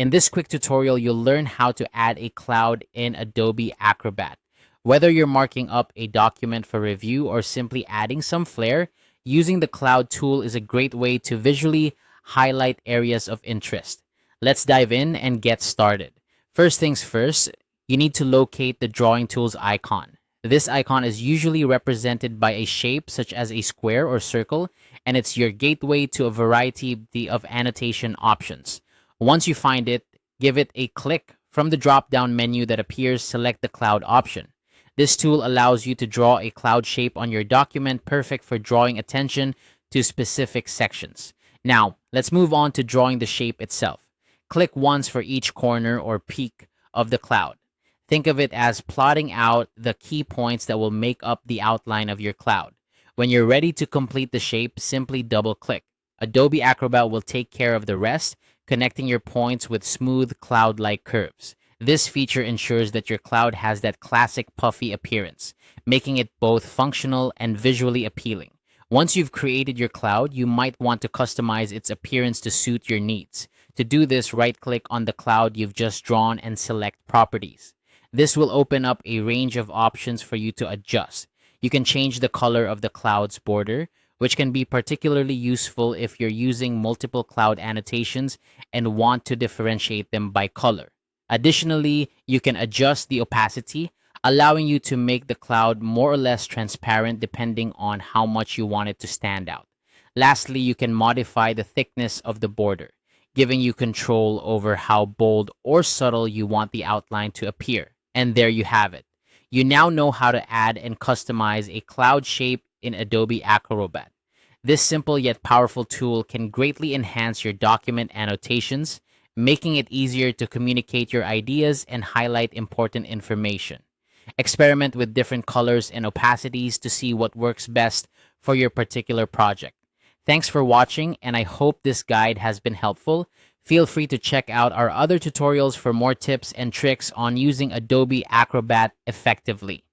In this quick tutorial, you'll learn how to add a cloud in Adobe Acrobat. Whether you're marking up a document for review or simply adding some flair, using the cloud tool is a great way to visually highlight areas of interest. Let's dive in and get started. First things first, you need to locate the drawing tool's icon. This icon is usually represented by a shape such as a square or circle, and it's your gateway to a variety of annotation options. Once you find it, give it a click from the drop-down menu that appears. Select the cloud option. This tool allows you to draw a cloud shape on your document, perfect for drawing attention to specific sections. Now, let's move on to drawing the shape itself. Click once for each corner or peak of the cloud. Think of it as plotting out the key points that will make up the outline of your cloud. When you're ready to complete the shape, simply double-click. Adobe Acrobat will take care of the rest, connecting your points with smooth cloud-like curves. This feature ensures that your cloud has that classic puffy appearance, making it both functional and visually appealing. Once you've created your cloud, you might want to customize its appearance to suit your needs. To do this, right-click on the cloud you've just drawn and select Properties. This will open up a range of options for you to adjust. You can change the color of the cloud's border, which can be particularly useful if you're using multiple cloud annotations and want to differentiate them by color. Additionally, you can adjust the opacity, allowing you to make the cloud more or less transparent depending on how much you want it to stand out. Lastly, you can modify the thickness of the border, giving you control over how bold or subtle you want the outline to appear. And there you have it. You now know how to add and customize a cloud shape in Adobe Acrobat. This simple yet powerful tool can greatly enhance your document annotations, making it easier to communicate your ideas and highlight important information. Experiment with different colors and opacities to see what works best for your particular project. Thanks for watching, and I hope this guide has been helpful. Feel free to check out our other tutorials for more tips and tricks on using Adobe Acrobat effectively.